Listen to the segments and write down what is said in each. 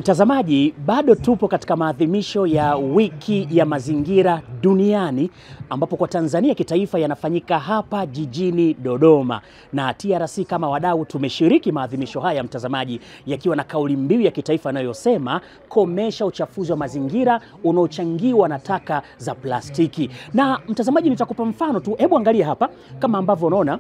Mtazamaji, bado tupo katika maadhimisho ya wiki ya mazingira duniani ambapo kwa Tanzania kitaifa yanafanyika hapa jijini Dodoma, na TRC kama wadau tumeshiriki maadhimisho haya mtazamaji, yakiwa na kauli mbiu ya kitaifa inayosema komesha uchafuzi wa mazingira unaochangiwa na taka za plastiki. Na mtazamaji, nitakupa mfano tu, hebu angalia hapa kama ambavyo unaona,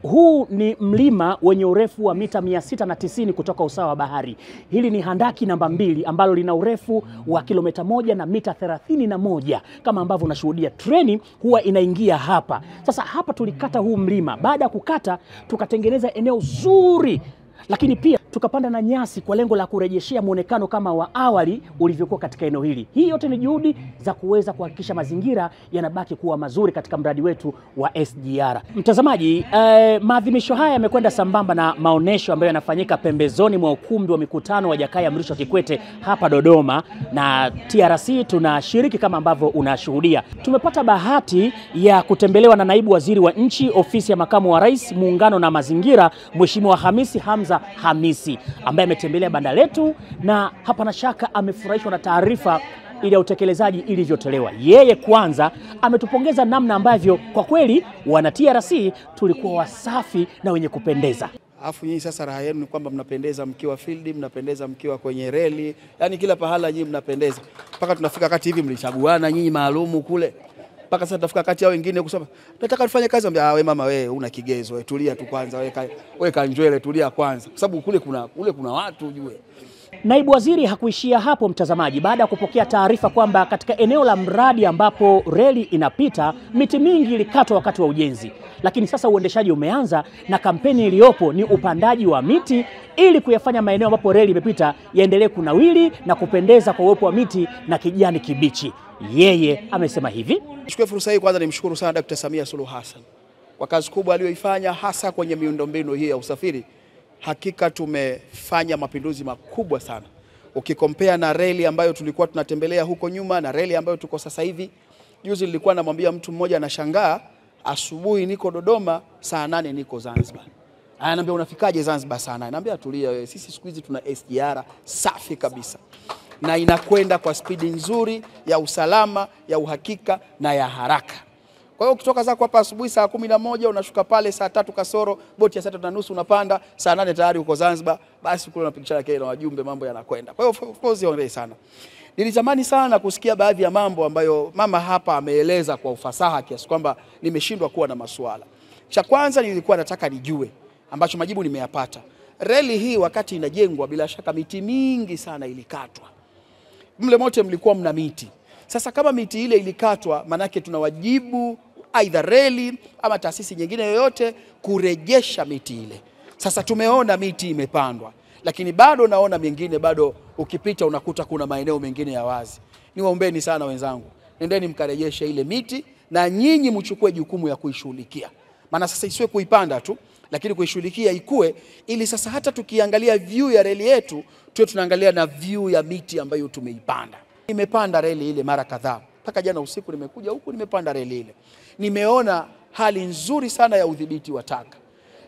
huu ni mlima wenye urefu wa mita 690 kutoka usawa wa bahari. Hili ni handaki namba 2 ambalo lina urefu wa kilomita 1 na mita 31. Kama ambavyo unashuhudia, treni huwa inaingia hapa. Sasa hapa tulikata huu mlima. Baada ya kukata tukatengeneza eneo zuri, lakini pia tukapanda na nyasi kwa lengo la kurejeshea muonekano kama wa awali ulivyokuwa katika eneo hili. Hii yote ni juhudi za kuweza kuhakikisha mazingira yanabaki kuwa mazuri katika mradi wetu wa SGR. Mtazamaji, maadhimisho haya yamekwenda sambamba na maonesho ambayo yanafanyika pembezoni mwa ukumbi wa mikutano wa Jakaya Mrisho Kikwete hapa Dodoma, na TRC tunashiriki kama ambavyo unashuhudia. Tumepata bahati ya kutembelewa na naibu waziri wa nchi, ofisi ya makamu wa rais, muungano na mazingira, Mheshimiwa Hamisi Hamza Hamisi, ambaye ametembelea banda letu na hapana shaka amefurahishwa na taarifa ile ya utekelezaji ilivyotolewa. Yeye kwanza ametupongeza namna ambavyo kwa kweli wana TRC tulikuwa wasafi na wenye kupendeza. Alafu nyinyi sasa raha yenu ni kwamba mnapendeza mkiwa field, mnapendeza mkiwa kwenye reli, yani kila pahala nyinyi mnapendeza. Mpaka tunafika kati hivi mlichaguana nyinyi maalumu kule. Mpaka sasa tutafika kati ya wengine kusema tunataka tufanye kazi, ambia wewe mama, wewe una kigezo, wewe tulia tu kwanza, wewe kanjwele tulia kwanza, kwa sababu kule kuna watu ujue. Naibu waziri hakuishia hapo mtazamaji. Baada ya kupokea taarifa kwamba katika eneo la mradi ambapo reli inapita miti mingi ilikatwa wakati wa ujenzi, lakini sasa uendeshaji umeanza na kampeni iliyopo ni upandaji wa miti ili kuyafanya maeneo ambapo reli imepita yaendelee kunawiri na kupendeza kwa uwepo wa miti na kijani kibichi. Yeye amesema hivi: nichukue fursa hii kwanza nimshukuru sana Dr. Samia Suluhu Hassan kwa kazi kubwa aliyoifanya hasa kwenye miundombinu hii ya usafiri. Hakika tumefanya mapinduzi makubwa sana. Ukikompea na reli ambayo tulikuwa tunatembelea huko nyuma na reli ambayo tuko sasa hivi. Juzi nilikuwa namwambia mtu mmoja anashangaa, asubuhi niko Dodoma, saa 8 niko Zanzibar. Ananiambia unafikaje Zanzibar saa 8? Ananiambia tulia wewe, sisi siku hizi tuna SGR safi kabisa, na inakwenda kwa spidi nzuri ya usalama, ya uhakika na ya haraka. Kwa hiyo ukitoka zako hapa asubuhi saa 11 unashuka pale saa 3 kasoro, boti ya saa 3:30 unapanda, saa 8 tayari uko Zanzibar, basi kule unapigishana kile na wajumbe, mambo yanakwenda. Kwa hiyo of course hongera sana. Nilitamani sana kusikia baadhi ya mambo ambayo mama hapa ameeleza kwa ufasaha kiasi kwamba nimeshindwa kuwa na maswala. Cha kwanza nilikuwa nataka nijue, ambacho majibu nimeyapata. Reli hii wakati inajengwa bila shaka miti mingi sana ilikatwa. Mle mote mlikuwa mna miti. Sasa kama miti ile ilikatwa, manake tunawajibu aidha reli ama taasisi nyingine yoyote kurejesha miti ile. Sasa tumeona miti imepandwa, lakini bado naona mengine bado ukipita unakuta kuna maeneo mengine ya wazi. Niwaombeni sana wenzangu, nendeni mkarejeshe ile miti na nyinyi mchukue jukumu ya kuishughulikia. Maana sasa isiwe kuipanda tu, lakini kuishughulikia ikue, ili sasa hata tukiangalia view ya reli yetu tuwe tunaangalia na view ya miti ambayo tumeipanda. Nimepanda reli ile mara kadhaa. Mpaka jana usiku nimekuja huku nimepanda reli ile. Nimeona hali nzuri sana ya udhibiti wa taka.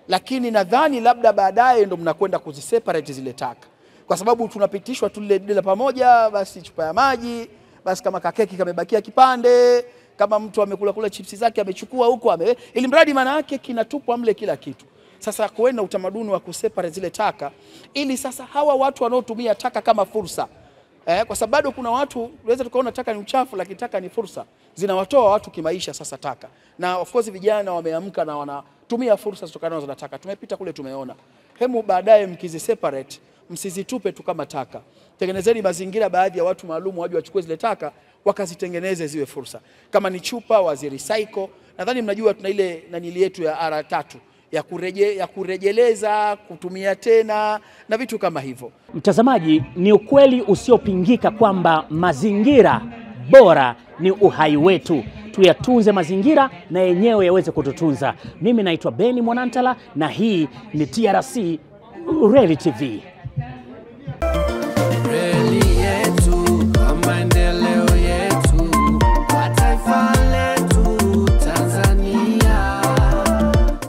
Lakini nadhani labda baadaye ndo mnakwenda kuziseparate zile taka. Kwa sababu tunapitishwa tu ile pamoja, basi chupa ya maji, basi kama kakeki kamebakia kipande, kama mtu amekula chipsi zake amechukua huko ili mradi maana yake kinatupwa mle kila kitu. Sasa kuenda utamaduni wa kuseparate zile taka ili sasa hawa watu wanaotumia taka kama fursa. Kwa sababu bado kuna watu unaweza tukaona taka ni uchafu, lakini taka ni fursa. Zinawatoa watu kimaisha sasa taka. Na of course vijana wameamka na wanatumia fursa zitokanazo na taka. Tumepita kule tumeona. Hemu baadaye mkizi separate, msizitupe tu kama taka. Tengenezeni mazingira baadhi ya watu maalum waje wachukue zile taka wakazitengeneze ziwe fursa. Kama ni chupa wazirecycle. Nadhani mnajua tuna ile nanili yetu ya R3 ya kurejeleza, kutumia tena na vitu kama hivyo. Mtazamaji, ni ukweli usiopingika kwamba mazingira bora ni uhai wetu. Tuyatunze mazingira na yenyewe yaweze kututunza. Mimi naitwa Beni Mwanantala na hii ni TRC Reli TV.